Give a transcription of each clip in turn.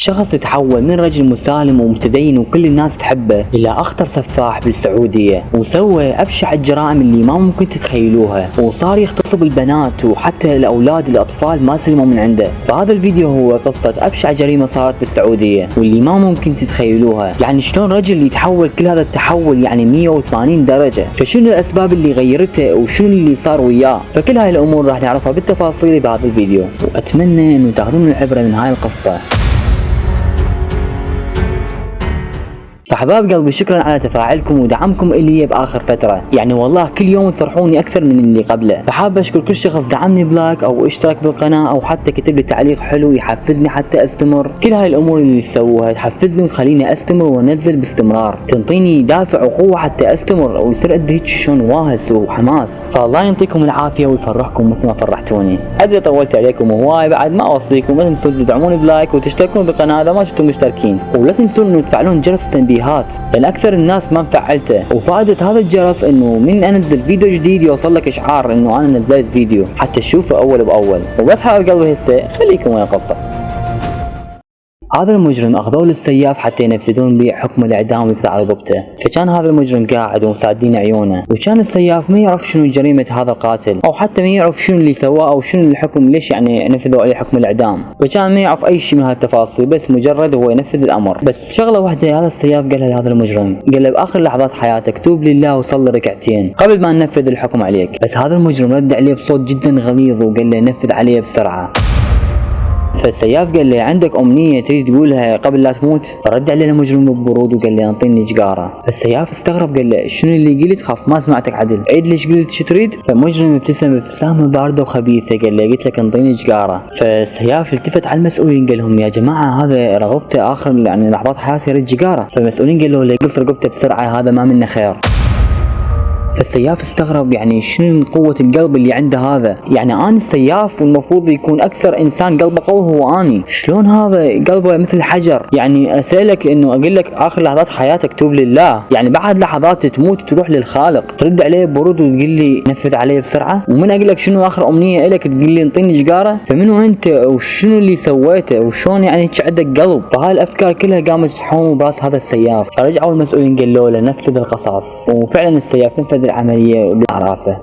شخص يتحول من رجل مسالم ومتدين وكل الناس تحبه الى اخطر سفاح بالسعودية، وسوى ابشع الجرائم اللي ما ممكن تتخيلوها، وصار يغتصب البنات وحتى الاولاد الاطفال ما سلموا من عنده. فهذا الفيديو هو قصة ابشع جريمة صارت بالسعودية واللي ما ممكن تتخيلوها. يعني شلون رجل يتحول كل هذا التحول يعني 180 درجة؟ فشنو الاسباب اللي غيرته وشنو اللي صار وياه؟ فكل هاي الامور راح نعرفها بالتفاصيل بهذا الفيديو، واتمنى انه تاخذون العبرة من هاي القصة. فحباب قلبي شكرا على تفاعلكم ودعمكم الي باخر فتره، يعني والله كل يوم تفرحوني اكثر من اللي قبله. فحاب اشكر كل شخص دعمني بلايك او اشترك بالقناه او حتى كتب لي تعليق حلو يحفزني حتى استمر. كل هاي الامور اللي تسووها تحفزني وتخليني استمر وانزل باستمرار، تنطيني دافع وقوه حتى استمر ويصير عندي هيك شلون واهس وحماس. فالله يعطيكم العافيه ويفرحكم مثل ما فرحتوني. ادري طولت عليكم هواي، بعد ما اوصيكم لا تنسون تدعموني بلايك وتشتركون بالقناه اذا ما كنتم مشتركين، ولا تنسون انه تفعلون جرس التنبيهات لان اكثر الناس ما مفعلته. وفائدة هذا الجرس انه من انزل فيديو جديد يوصل لك اشعار انه انا نزلت فيديو حتى تشوفه اول باول. وبس حبايب قلبي هسه خليكم ويا القصة. هذا المجرم اخذوه للسياف حتى ينفذون به حكم الاعدام ويقطع رقبته. فكان هذا المجرم قاعد ومساعدين عيونه، وكان السياف ما يعرف شنو جريمه هذا القاتل او حتى ما يعرف شنو اللي سواه او شنو الحكم ليش يعني نفذوا عليه حكم الاعدام. فكان ما يعرف اي شيء من هالتفاصيل، بس مجرد هو ينفذ الامر. بس شغله واحده هذا السياف قالها لهذا المجرم، قال له باخر لحظات حياتك توب لله وصلي ركعتين قبل ما ننفذ الحكم عليك. بس هذا المجرم رد عليه بصوت جدا غليظ وقال له نفذ عليه بسرعه. فالسياف قال له عندك امنيه تريد تقولها قبل لا تموت؟ فرد عليه المجرم ببرود وقال له انطيني جقاره. فالسياف استغرب قال له شنو اللي قلت؟ خاف ما سمعتك عدل، عيد ليش قلت شو تريد؟ فالمجرم ابتسم ابتسامه بارده وخبيثه قال له قلت لك انطيني جقاره. فالسياف التفت على المسؤولين قال لهم يا جماعه هذا رغبته اخر يعني لحظات حياته يريد جقاره. فالمسؤولين قالوا له قص رقبته بسرعه هذا ما منه خير. فالسياف استغرب يعني شنو قوة القلب اللي عنده هذا؟ يعني انا السياف والمفروض يكون اكثر انسان قلبه قوي هو اني، شلون هذا قلبه مثل حجر؟ يعني اسالك انه اقول لك اخر لحظات حياتك توب لله، يعني بعد لحظات تموت تروح للخالق ترد عليه برود وتقول لي نفذ عليه بسرعة؟ ومن اقول لك شنو اخر امنية لك تقول لي انطيني جقارة؟ فمنو انت وشنو اللي سويته وشلون يعني عندك قلب؟ فهاي الافكار كلها قامت تحوم براس هذا السياف. فرجعوا المسؤولين قالوا له نفذ القصاص، وفعلا السياف نفذ العملية وقطع راسه.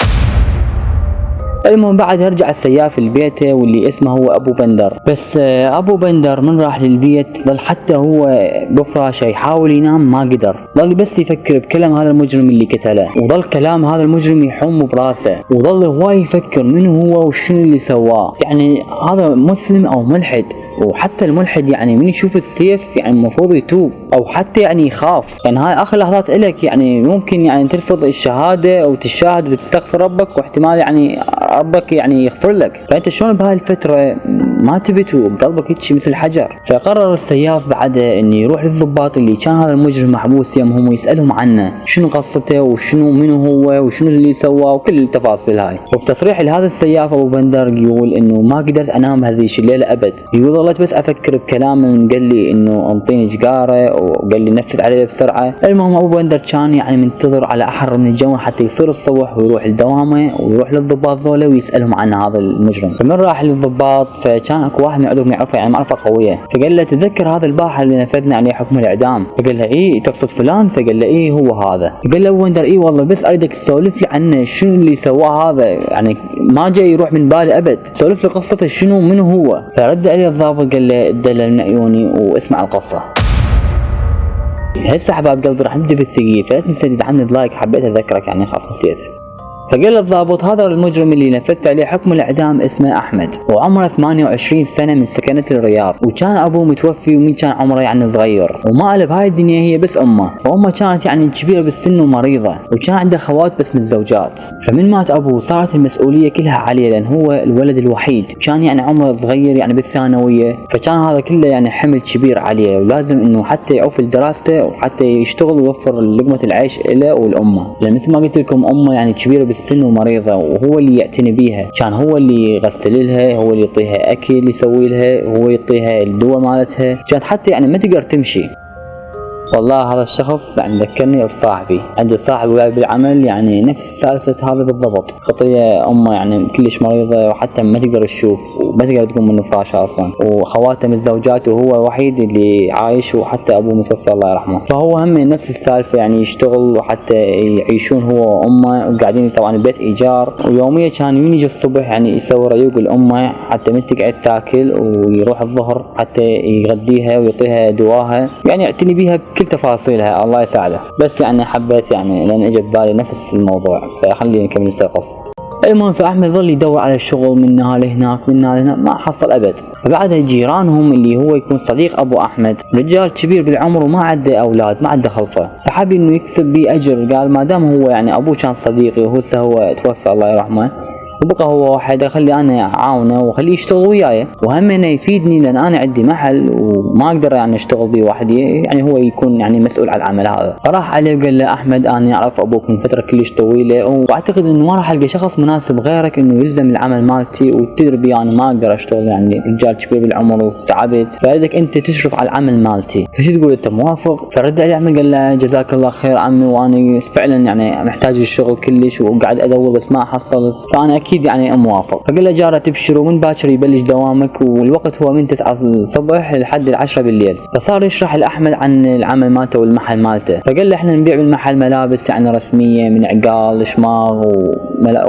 المهم بعد رجع السياف لبيته واللي اسمه هو ابو بندر. بس ابو بندر من راح للبيت ظل حتى هو بفراشه يحاول ينام ما قدر، ظل بس يفكر بكلام هذا المجرم اللي قتله، وظل كلام هذا المجرم يحوم براسه، وظل هواي يفكر منو هو وشنو اللي سواه. يعني هذا مسلم او ملحد، وحتى الملحد يعني من يشوف السيف يعني المفروض يتوب او حتى يعني يخاف. يعني هاي اخر لحظات الك، يعني ممكن يعني ترفض الشهاده او تشاهد وتستغفر ربك واحتمال يعني ربك يعني يغفر لك. فانت شلون بهاي الفتره ما تبي توب قلبك هيك مثل حجر؟ فقرر السياف بعد انه يروح للضباط اللي كان هذا المجرم محبوس يمهم ويسالهم عنه شنو قصته وشنو منو هو وشنو اللي سواه وكل التفاصيل هاي. وبتصريح لهذا السياف ابو بندر يقول انه ما قدرت انام هذه الليله ابد، يقول ظليت بس افكر بكلام قال لي انه انطيني جقاره وقال لي نفذ عليه بسرعه. المهم ابو بندر كان يعني منتظر على احر من الجو حتى يصير الصبح ويروح لدوامه ويروح للضباط ذولا ويسالهم عن هذا المجرم. فمن راح للضباط فكان اكو واحد من عندهم يعرفه يعني معرفه قويه، فقال له تتذكر هذا الباحث اللي نفذنا عليه حكم الاعدام؟ فقال له اي تقصد فلان؟ فقال له اي هو هذا. قال له ابو بندر اي والله بس اريدك تسولف لي عنه شنو اللي سواه هذا، يعني ما جاي يروح من بالي ابد، سولف لي قصته شنو منو هو. فرد عليه الضابط قال له دلل من عيوني واسمع القصه. هسه حباب قلبي راح نبدا بالثقيل، فلا تنسى تدعمني بلايك، حبيت اذكرك يعني خاف نسيت. فقال الضابط هذا المجرم اللي نفذت عليه حكم الاعدام اسمه احمد، وعمره 28 سنه من سكنه الرياض، وكان ابوه متوفي ومن كان عمره يعني صغير، وما له بهاي الدنيا هي بس امه، وامه كانت يعني كبيره بالسن ومريضه، وكان عنده خوات بس متزوجات. فمن مات ابوه صارت المسؤوليه كلها عليه لان هو الولد الوحيد، كان يعني عمره صغير يعني بالثانويه، فكان هذا كله يعني حمل كبير عليه، ولازم انه حتى يعوف لدراسته وحتى يشتغل ويوفر لقمه العيش له والامه، لان مثل ما قلت لكم امه يعني كبيره بالسن ومريضه، وهو اللي يعتني بيها، كان هو اللي يغسل لها، هو اللي يعطيها اكل يسوي لها، هو يعطيها الدواء مالتها، كانت حتى يعني ما تقدر تمشي. والله هذا الشخص يعني ذكرني بصاحبي، عندي صاحب وياي بالعمل يعني نفس سالفة هذا بالضبط. خطية امه يعني كلش مريضة وحتى ما تقدر تشوف وما تقدر تقوم من فراشها اصلا، وخواته متزوجات وهو الوحيد اللي عايش، وحتى ابوه متوفى الله يرحمه. فهو هم نفس السالفة يعني يشتغل وحتى يعيشون هو وامه، وقاعدين طبعا البيت ايجار، ويوميا كان من يجي الصبح يعني يسوي ريوق لامه حتى من تقعد تاكل، ويروح الظهر حتى يغديها ويعطيها دواها، يعني يعتني بيها بكل تفاصيلها الله يساعده. بس يعني حبيت يعني لان اجى ببالي نفس الموضوع، فخلينا نكمل القصة. المهم فأحمد ظل يدور على الشغل من هنا لهناك من هنا لهناك، ما حصل أبد. فبعدها جيرانهم اللي هو يكون صديق أبو أحمد، رجال كبير بالعمر وما عنده أولاد ما عنده خلفة، فحب إنه يكسب بيه أجر. قال ما دام هو يعني أبوه كان صديقي وهو توفى الله يرحمه وبقى هو واحد، خلي انا اعاونه وخليه يشتغل وياي، وهم انه يفيدني لان انا عندي محل وما اقدر يعني اشتغل بيه وحدي، يعني هو يكون يعني مسؤول على العمل هذا. فراح عليه وقال له احمد انا اعرف ابوك من فتره كلش طويله، واعتقد انه ما راح القى شخص مناسب غيرك انه يلزم العمل مالتي، وتدري بي انا ما اقدر اشتغل، يعني رجال كبير بالعمر وتعبت، فبدك انت تشرف على العمل مالتي، فشو تقول انت موافق؟ فرد عليه احمد قال له جزاك الله خير عمي، وانا فعلا يعني محتاج الشغل كلش وقاعد ادور بس ما حصلت، فانا اكيد يعني موافق. فقال له جاره تبشر ومن باكر يبلش دوامك، والوقت هو من 9 الصبح لحد 10 بالليل. فصار يشرح لاحمد عن العمل مالته والمحل مالته، فقال له احنا نبيع بالمحل ملابس يعني رسميه من عقال شماغ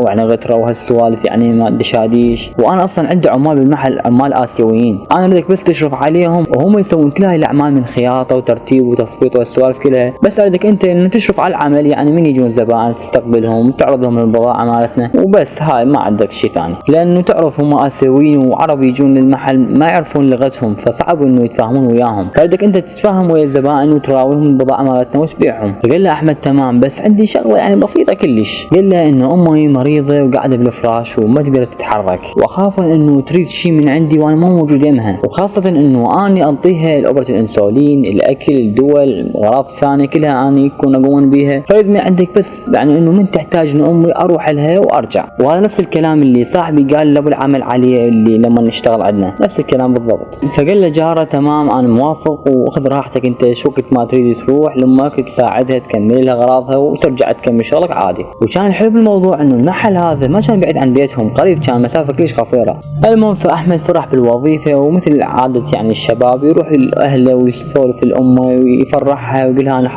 ويعني غتره وهالسوالف يعني ما دشاديش، وانا اصلا عندي عمال بالمحل عمال اسيويين، انا بدك بس تشرف عليهم وهم يسوون كل هاي الاعمال من خياطه وترتيب وتصفيط والسوالف كلها، بس اريدك انت انه تشرف على العمل، يعني من يجون زبائن تستقبلهم تعرض لهم البضاعه مالتنا وبس، هاي ما عندك شيء ثاني. لانه تعرف هم اسيويين وعرب يجون للمحل ما يعرفون لغتهم، فصعب انه يتفاهمون وياهم، فبدك انت تتفاهم ويا الزبائن وتراويهم البضاعه مالتنا وتبيعهم. فقال له احمد تمام، بس عندي شغله يعني بسيطه كلش. قال له انه امي مريضه وقاعده بالفراش وما تقدر تتحرك، واخاف انه تريد شيء من عندي وانا ما موجود يمها، وخاصه انه اني انطيها الابره الانسولين الاكل الدول الاغراض الثانيه كلها اني اكون اقوم بيها، فريد من عندك بس يعني انه من تحتاج ان امي اروح لها وارجع. وهذا نفس الكلام اللي صاحبي قال لابو العمل عليه اللي لما نشتغل عندنا، نفس الكلام بالضبط. فقال له جاره تمام انا موافق، واخذ راحتك انت شو وقت ما تريد تروح لامك تساعدها تكمل لها اغراضها وترجع تكمل شغلك عادي. وكان الحلو بالموضوع انه المحل هذا ما كان بعيد عن بيتهم، قريب، كان مسافه كلش قصيره. المهم فاحمد فرح بالوظيفه، ومثل عاده يعني الشباب يروح لاهله ويسولف الامه ويفرحها ويقول لها انا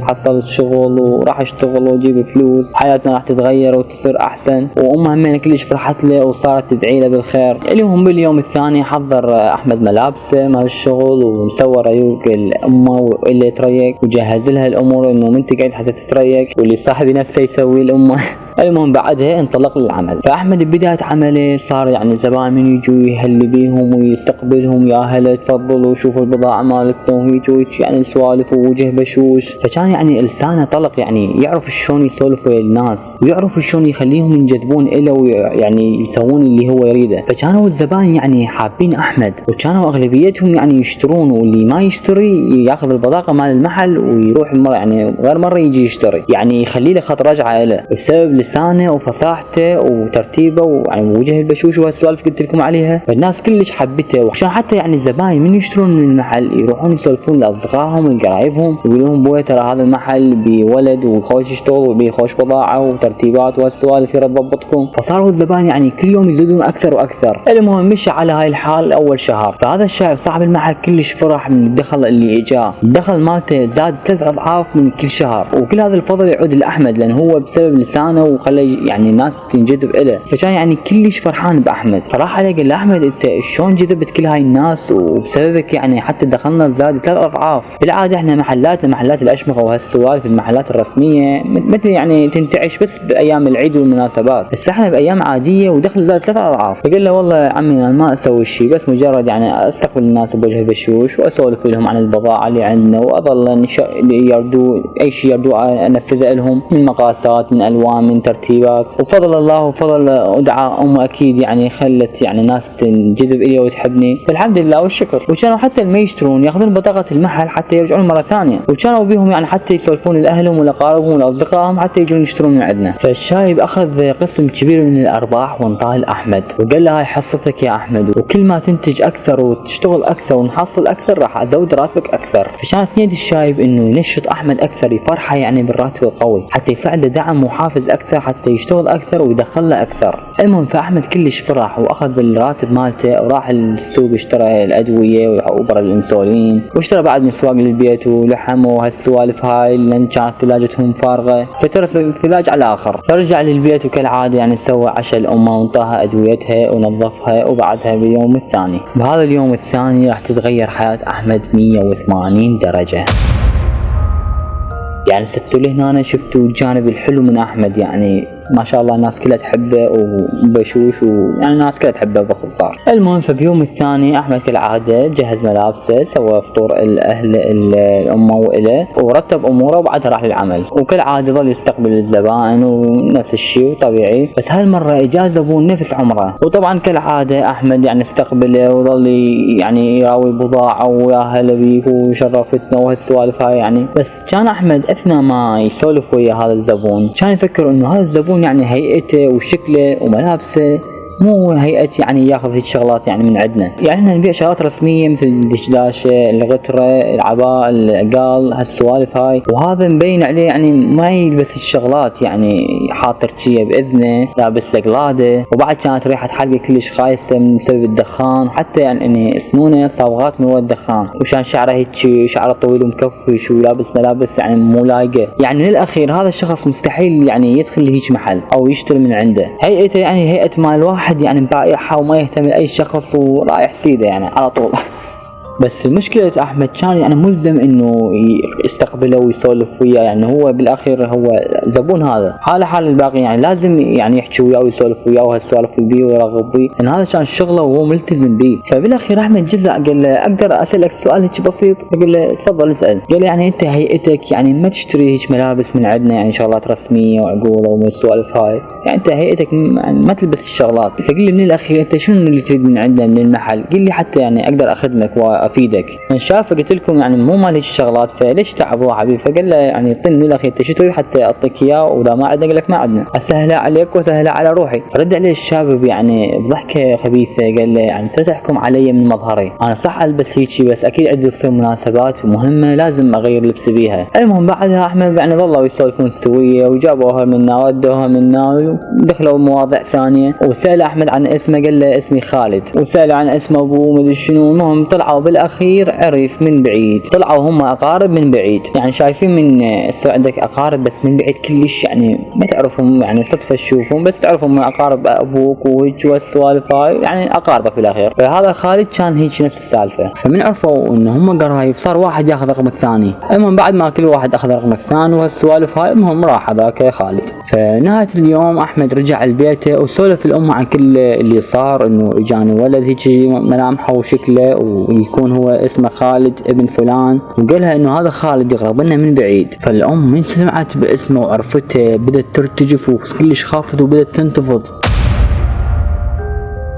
حصلت شغل وراح اشتغل واجيب فلوس، حياتنا راح تتغير وتصير احسن، وامها همين كلش فرحت له وصارت تدعي له بالخير. اليوم باليوم الثاني حضر احمد ملابسه مال الشغل ومسوى ريوق الامه واللي تريق وجهز لها الامور انه من تقعد حتى تستريق، واللي صاحبي نفسه يسوي الامه. المهم بعدها انطلق للعمل. فاحمد ببدايه عمله صار يعني زبائن من يجوا يهلي بيهم ويستقبلهم، يا هلا تفضلوا شوفوا البضاعه مالتنا وهيك يعني سوالف ووجه بشوش، فكان يعني لسانه طلق، يعني يعرف شلون يسولف ويا الناس ويعرف شلون يخليهم ينجذبون له ويعني يسوون اللي هو يريده. فكانوا الزبائن يعني حابين احمد، وكانوا اغلبيتهم يعني يشترون، واللي ما يشتري ياخذ البضاعه مال المحل ويروح يعني غير مره يجي يشتري، يعني يخلي له خط رجعه له بسبب لسانه وفصاحته وترتيبه ويعني وجه البشوش وهالسوالف قلت لكم عليها. فالناس كلش حبته، وعشان حتى يعني الزباين من يشترون من المحل يروحون يسولفون لاصدقائهم ولقرايبهم يقولون لهم بوي ترى هذا المحل بولد وخوش يشتغل وبيخوش بضاعه وترتيبات وهالسوالف يضبطكم. فصاروا الزباين يعني كل يوم يزيدون اكثر واكثر. المهم مشى على هاي الحال اول شهر. فهذا الشهر صاحب المحل كلش فرح من الدخل اللي اجاه، الدخل مالته زاد 3 اضعاف من كل شهر، وكل هذا الفضل يعود لاحمد لان هو بسبب لسانه وخلى يعني الناس تنجذب له، فكان يعني كلش فرحان باحمد. فراح عليه قال له احمد انت شلون جذبت كل هاي الناس وبسببك يعني حتى دخلنا زاد 3 اضعاف. بالعاده احنا محلاتنا محلات الاشمغه وهالسوالف المحلات الرسميه مثل يعني تنتعش بس بايام العيد والمناسبات، بس احنا بايام عاديه ودخل زاد 3 اضعاف. فقال له والله يا عمي انا ما اسوي شيء، بس مجرد يعني استقبل الناس بوجه بشوش واسولف لهم عن البضاعه اللي عندنا، واظل يردوا اي شيء يردوا انفذه لهم من مقاسات من الوان من ترتيب التدريبات، وبفضل الله وبفضل ودعاء امه اكيد يعني خلت يعني ناس تنجذب الي وتحبني، فالحمد لله والشكر. وكانوا حتى اللي ما يشترون ياخذون بطاقه المحل حتى يرجعون مره ثانيه، وكانوا بيهم يعني حتى يسولفون لاهلهم ولاقاربهم ولاصدقائهم حتى يجون يشترون من عندنا. فالشايب اخذ قسم كبير من الارباح وانطاه لاحمد، وقال له هاي حصتك يا احمد، وكل ما تنتج اكثر وتشتغل اكثر ونحصل اكثر راح ازود راتبك اكثر. فكانت نية الشايب انه ينشط احمد اكثر، يفرحه يعني بالراتب القوي حتى يساعده دعم وحافز اكثر حتى يشتغل اكثر ويدخل له اكثر. المهم فاحمد كلش فرح واخذ الراتب مالته وراح السوق اشترى الادويه وابر الانسولين، واشترى بعد مسواق للبيت ولحم وهالسوالف هاي لان كانت ثلاجتهم فارغه، فترس الثلاج على الاخر. فرجع للبيت وكالعاده يعني سوى عشاء الامه وانطاها ادويتها ونظفها، وبعدها باليوم الثاني بهذا اليوم الثاني راح تتغير حياه احمد 180 درجه. يعني ستوا لي هنا شفتوا الجانب الحلو من احمد، يعني ما شاء الله الناس كلها تحبه وبشوش ويعني الناس كلها تحبه باختصار. المهم فبيوم الثاني احمد كالعاده جهز ملابسه، سوى فطور الاهل الامه واله ورتب اموره، وبعدها راح للعمل. وكالعاده ظل يستقبل الزبائن ونفس الشيء طبيعي، بس هالمره اجى زبون نفس عمره، وطبعا كالعاده احمد يعني استقبله وظل يعني يراوي بضاعه ويا هلا بيك وشرفتنا وهالسوالف هاي يعني. بس كان احمد اثناء ما يسولف ويا هذا الزبون كان يفكر انه هذا الزبون يعني هيئته وشكله وملابسه مو هيئة يعني ياخذ هيك شغلات يعني من عندنا. يعني احنا نبيع شغلات رسمية مثل الدشداشة، الغترة، العباء، العقال، هالسوالف هاي، وهذا مبين عليه يعني ما يلبس الشغلات، يعني حاط تركية باذنه، لابس قلادة، وبعد كانت ريحة حلقه كلش خايسة من بسبب الدخان، حتى يعني سنونه صابغات من ورا الدخان، وشان شعره هيك شعره طويل ومكفش ولابس ملابس يعني مو لايقة. يعني من الاخير هذا الشخص مستحيل يعني يدخل لهيك محل او يشتري من عنده. هيئته يعني هيئة مال واحد يعني بائعها وما يهتم لاي شخص ورايح سيده يعني على طول. بس مشكلة احمد كان يعني ملزم انه يستقبله ويسولف وياه، يعني هو بالاخير هو زبون، هذا حال الباقي يعني لازم يعني يحكي وياه ويسولف وياه وهالسوالف بيه ويرغب بيه، لان هذا كان شغله وهو ملتزم بيه. فبالاخير احمد جزع قال له اقدر اسالك سؤال هيك بسيط؟ قال له تفضل اسال. قال له يعني انت هيئتك يعني ما تشتري هيك ملابس من عندنا، يعني شغلات رسميه وعقوله والسوالف هاي، يعني انت هيئتك ما تلبس الشغلات. فقال لي من الاخير انت شنو اللي تريد من عندنا من المحل؟ قال لي حتى يعني اقدر اخدمك افيدك، من شاف قلت لكم يعني مو مالي الشغلات فليش تعبوا حبيبي. فقال له يعني اعطيني من الاخير انت شو تريد حتى اعطيك اياه، واذا ما عندنا قال لك ما عندنا، اسهلها عليك وسهلها على روحي. فرد عليه الشاب يعني بضحكه خبيثه قال له يعني انت تحكم علي من مظهري، انا صح البس هيجي بس اكيد عندي تصير مناسبات مهمه لازم اغير لبسي بيها. المهم بعدها احمد يعني ظلوا يسولفون سويه وجابوها منا ودوها منا ودخلوا مواضيع ثانيه، وسال احمد عن اسمه قال له اسمي خالد، وسال عن اسم ابوه مدري شنو. المهم طلعوا بالاخير عرف من بعيد، طلعوا هم اقارب من بعيد، يعني شايفين من يصير عندك اقارب بس من بعيد كلش يعني ما تعرفهم، يعني صدفه تشوفهم بس تعرفهم اقارب ابوك وهيك والسوالف هاي يعني اقاربك بالاخير. فهذا خالد كان هيك نفس السالفه، فمن عرفوا ان هم قرايب صار واحد ياخذ رقم الثاني. المهم بعد ما كل واحد اخذ رقم الثاني وهالسوالف هاي المهم راح هذاك خالد. فنهايه اليوم احمد رجع لبيته وسولف الام عن كل اللي صار، انه اجاني ولد هيك ملامحه وشكله ويكون هو اسمه خالد ابن فلان، وقالها انه هذا خالد يقرب لنا من بعيد. فالام من سمعت باسمه وعرفته بدت ترتجف وكلش خافت وبدت تنتفض.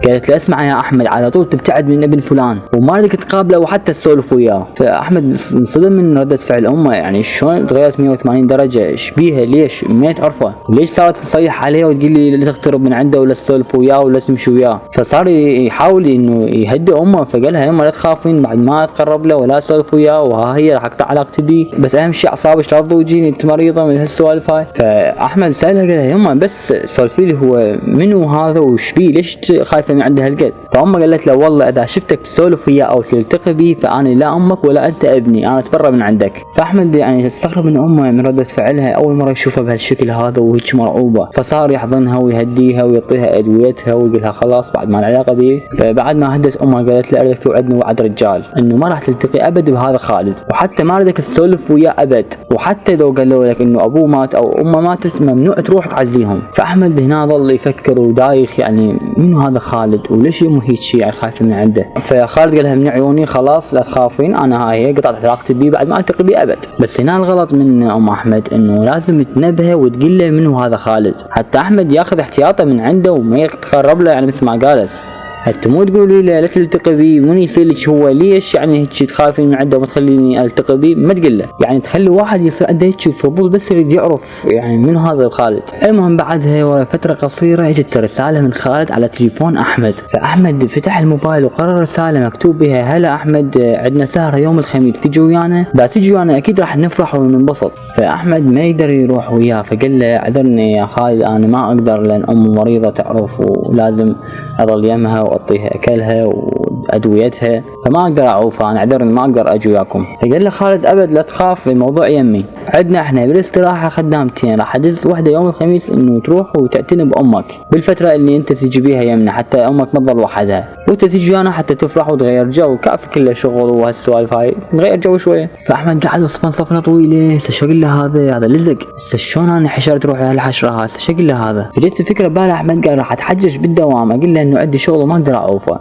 قالت له اسمع يا احمد على طول تبتعد من ابن فلان وما بدك تقابله وحتى تسولف وياه. فاحمد انصدم من ردة فعل امه، يعني شلون تغيرت 180 درجه؟ ايش بيها؟ ليش ما تعرفه؟ وليش صارت تصيح عليه وتقول لي لا تقترب من عنده ولا تسولف وياه ولا تمشي وياه؟ فصار يحاول انه يهدئ امه، فقال لها يما لا تخافين بعد ما اتقرب له ولا اسولف وياه، وها هي راح اقطع علاقتي بيه، بس اهم شيء اعصابك لا تضوجيني انت مريضه من هالسوالف هاي. فاحمد سالها قال لها يما بس سولفي لي هو منو هذا وش بيه؟ ليش خايفه من عنده هالقد؟ فامه قالت له والله اذا شفتك تسولف وياه او تلتقي بيه فانا لا امك ولا انت ابني، انا اتبرى من عندك. فاحمد يعني استغرب من امه من ردة فعلها، اول مره يشوفها بهالشكل هذا وهيك مرعوبه، فصار يحضنها ويهديها ويعطيها ادويتها ويقول لها خلاص بعد ما العلاقه بيه. فبعد ما هدت امها قالت له اريدك توعدني وعد رجال انه ما راح تلتقي ابد بهذا خالد، وحتى ما اريدك تسولف وياه ابد، وحتى لو قالوا لك انه ابوه مات او امه ماتت ممنوع تروح تعزيهم. فاحمد هنا ظل يفكر ودايخ يعني منو هذا خالد وليش يمه هيك شيء يعني خايفه من عنده. فخالد قال لها من عيوني خلاص لا تخافين، انا هاي قطعت علاقتي بيه بعد ما التقي بيه ابد. بس هنا الغلط من ام احمد انه لازم تنبهه وتقول له منو هذا خالد، حتى احمد ياخذ احتياطه من عنده وما يتقرب له، يعني مثل ما قالت حتى مو تقولي له لا تلتقي بيه من يصير لك هو ليش يعني هيك تخافين من عنده وما تخليني التقي بيه، ما تقول له يعني تخلي واحد يصير عنده هيك فضول بس يريد يعرف يعني من هذا خالد. المهم بعدها ورا فتره قصيره اجت رساله من خالد على تليفون احمد، فاحمد فتح الموبايل وقرا رساله مكتوب بها هلا احمد عندنا سهره يوم الخميس تجي ويانا؟ لا تجي ويانا اكيد راح نفرح وننبسط. فاحمد ما يقدر يروح وياه فقال له عذرني يا خالد انا ما اقدر لان امي مريضه تعرف ولازم اظل يمها واعطيها اكلها وادويتها فما اقدر اعوف، انا عذرني ما اقدر اجي وياكم. فقال له خالد ابد لا تخاف الموضوع يمي، عندنا احنا بالاستراحه خدامتين راح ادز وحده يوم الخميس انه تروح وتعتني بامك بالفتره اللي انت تجي بيها يمنا حتى امك ما تضل وحدها، وانت تجي انا حتى تفرح وتغير جو، كافي كله شغل وهالسوالف هاي نغير جو شويه. فاحمد قعد وصفن صفنه طويله هسه شو اقول له هذا لزق هسه شلون انا حشرت روحي هالحشره هسه شو اقول له هذا. فجت الفكره ببالي احمد قال راح اتحجج بالدوام اقول له انه عندي شغل وما اقدر اعوفه.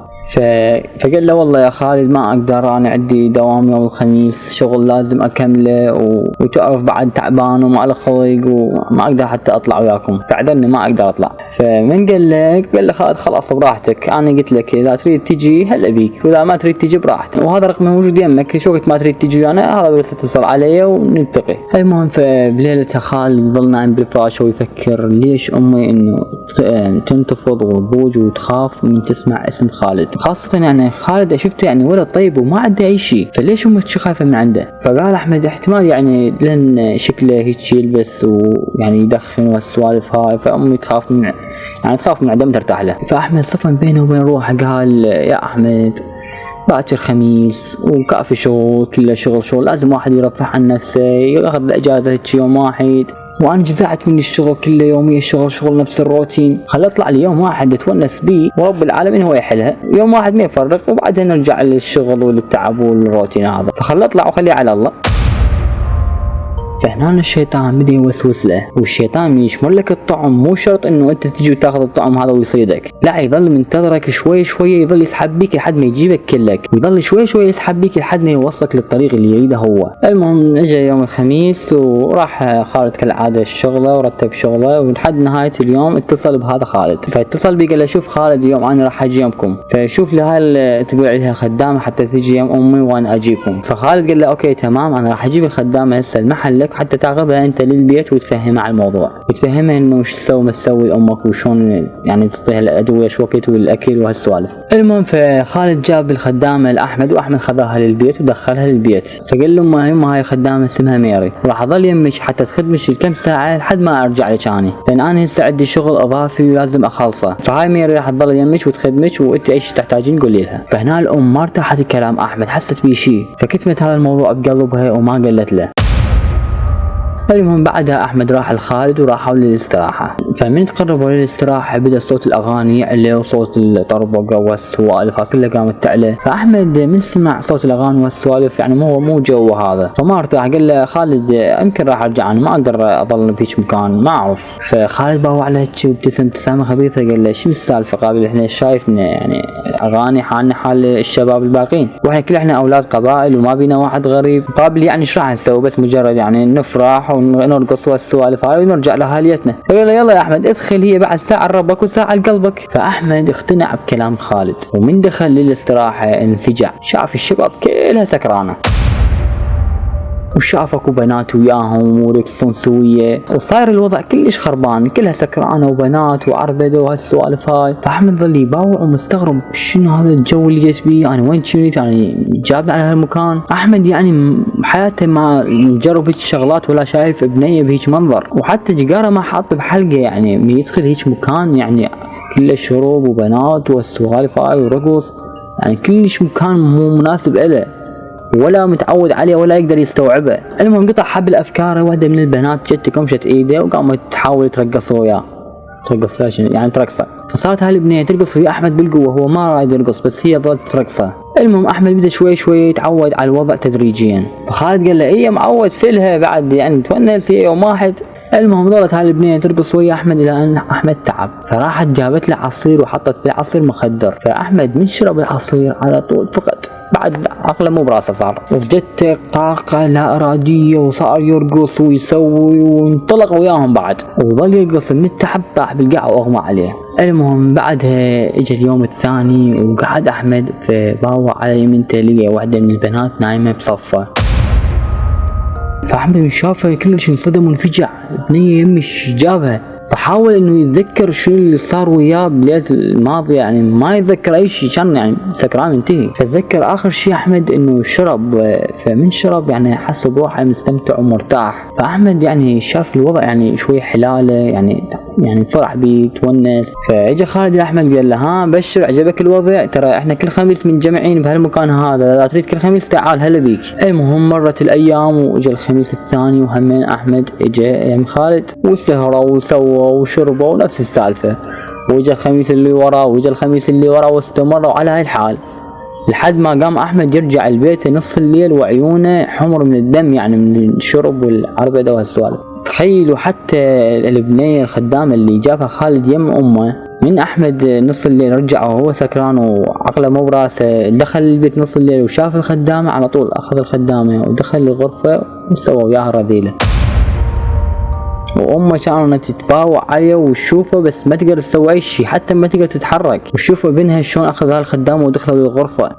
فقال له والله يا خالد ما اقدر انا عندي دوام يوم الخميس شغل لازم اكمله وتعرف بعد تعبان وما له خلق وما اقدر حتى اطلع وياكم فاعذرني ما اقدر اطلع. فمن قال له خالد خلاص براحتك انا قلت لك اذا تريد تجي هلا بيك واذا ما تريد تجي براحتك وهذا رقم موجود يمك شو وقت ما تريد تجي انا هذا بس اتصل علي ونلتقي. المهم فبليلتها خالد ظل نايم بالفراش ويفكر ليش امي انه تنتفض وتضوج وتخاف من تسمع اسم خالد، خاصة يعني خالد شفته يعني ولد طيب وما عنده اي شيء فليش امه شو خايفة من عنده. فقال احمد احتمال يعني لان شكله هيك يلبس ويعني يدخن والسوالف هاي فامي تخاف من يعني تخاف من عنده ما ترتاح له. فاحمد صفن بينه وبين روحه قال يا احمد باكر خميس وكافي شغل كله شغل لازم واحد يرفه عن نفسه ياخذ الاجازه هيك يوم واحد وانا جزعت من الشغل كله يوميا شغل نفس الروتين خلي اطلع لي يوم واحد اتونس بيه ورب العالمين هو يحلها يوم واحد ما يفرق وبعدها نرجع للشغل وللتعب والروتين هذا فخلي اطلع وخليه على الله. فهنا الشيطان بده يوسوس له والشيطان من يشمر لك الطعم مو شرط انه انت تجي وتاخذ الطعم هذا ويصيدك لا يظل منتظرك شوي يظل يسحب بيك لحد ما يجيبك كلك يظل شوي يسحب بيك لحد ما يوصلك للطريق اللي يريده هو. المهم اجى يوم الخميس وراح خالد كالعاده الشغله ورتب شغله ولحد نهايه اليوم اتصل بهذا خالد فاتصل بي قال له شوف خالد اليوم انا راح اجي يمكم فشوف لي هاي تقول عليها خدامه حتى تجي يم امي وانا اجيكم. فخالد قال له اوكي تمام انا راح اجيب الخدامه هسه المحل حتى تاخذها انت للبيت وتفهمها على الموضوع وتفهمها انه شو تسوي ما تسوي امك وشون يعني تعطيها الادويه شو وقت والاكل وهالسوالف. المهم فخالد جاب الخدامه لاحمد واحمد خذاها للبيت ودخلها للبيت فقال له ما هاي خدامه اسمها ميري راح اظل يمك حتى تخدمك كم ساعه لحد ما ارجع لك اني لان انا هسه عندي شغل اضافي ولازم اخلصه فهاي ميري راح تظل يمك وتخدمك وانت اي شيء تحتاجين قولي لها. فهنا الام ما ارتاحت كلام احمد حست بيه شيء فكتمت هذا الموضوع بقلبها وما قالت له. المهم بعدها احمد راح لخالد وراحوا للاستراحه فمن تقربوا للاستراحه بدا صوت الاغاني يعلى وصوت الطربقه والسوالف كلها قامت تعلى فاحمد من سمع صوت الاغاني والسوالف يعني مو جو هذا فما ارتاح قال له خالد يمكن راح ارجع انا ما اقدر اظل بهيك مكان ما اعرف. فخالد باوع له هيك وابتسم ابتسامه خبيثه قال له شو السالفه قابل احنا شايفنا يعني اغاني حالنا حال الشباب الباقين واحنا كل احنا اولاد قبائل وما بينا واحد غريب قابل يعني ايش راح نسوي بس مجرد يعني نفرح ونرقص والسوالف هاي ونرجع لهاليتنا. فقال له يلا يا احمد ادخل هي بعد ساعه لربك وساعه لقلبك. فاحمد اقتنع بكلام خالد ومن دخل للاستراحه انفجع شاف الشباب كلها سكرانه وشافك وبنات وياهم ورقصون سويه وصاير الوضع كلش خربان كلها سكرانه وبنات وعربده وهالسوالف هاي. فاحمد ظل يباوع ومستغرب شنو هذا الجو اللي جيت بيه انا وين كنت يعني جابني على هالمكان. احمد يعني حياته ما جرب هيك شغلات ولا شايف بنيه بهيك منظر وحتى جيجاره ما حاط بحلقه يعني من يدخل هيك مكان يعني كله شروب وبنات والسوالف هاي ورقص يعني كلش مكان مو مناسب له ولا متعود عليه ولا يقدر يستوعبه. المهم قطع حبل افكاره واحده من البنات جت كمشت ايده وقامت تحاول ترقص وياه ترقص يعني ترقصه فصارت هالبنيه ترقص ويا احمد بالقوه هو ما رايد يرقص بس هي ظلت ترقصه. المهم احمد بدا شوي يتعود على الوضع تدريجيا فخالد قال له ايه معود فلها بعد يعني تونس هي يوم واحد المهم ظلت هاي البنية ترقص ويا احمد الى ان احمد تعب، فراحت جابت له عصير وحطت بالعصير مخدر، فاحمد من شرب العصير على طول فقد بعد عقله مو براسه صار، وجدته طاقة لا ارادية وصار يرقص ويسوي وانطلق وياهم بعد، وظل يرقص من التعب طاح بالقاع واغمى عليه. المهم بعدها اجى اليوم الثاني وقعد احمد فباوع على يمينته لقى واحدة من البنات نايمة بصفه، فاحمد من شافها كلش انصدم وانفجع، البنية يمش جابها، فحاول انه يتذكر شو اللي صار وياه بالليلة الماضية، يعني ما يتذكر اي شيء، كان يعني سكران انتهي، فتذكر اخر شيء احمد انه شرب، فمن شرب يعني حس بروحه مستمتع ومرتاح، فاحمد يعني شاف الوضع يعني شوي حلاله، يعني فرح بيه تونس، فاجى خالد لاحمد قال له ها بشر عجبك الوضع، ترى احنا كل خميس متجمعين بهالمكان هذا، اذا تريد كل خميس تعال هلا بيك. المهم مرت الايام واجى الخميس الثاني وهمين احمد اجى يعني خالد وسهروا وسووا وشربوا نفس السالفه، وجا الخميس اللي وراه وجا الخميس اللي وراه واستمروا على هاي الحال لحد ما قام احمد يرجع البيت نص الليل وعيونه حمر من الدم، يعني من الشرب والعربده وهالسوالف. تخيلوا حتى البنيه الخدامه اللي جابها خالد يم امه من احمد نص الليل رجع وهو سكران وعقله مو براسه، دخل البيت نص الليل وشاف الخدامه على طول اخذ الخدامه ودخل الغرفه وسوى وياها رذيله، وامه كانت تتباوع عليه وتشوفه بس ما تقدر تسوي اي شيء، حتى ما تقدر تتحرك، وتشوفه بينها شلون اخذ هالخدامه ودخلوا للغرفه.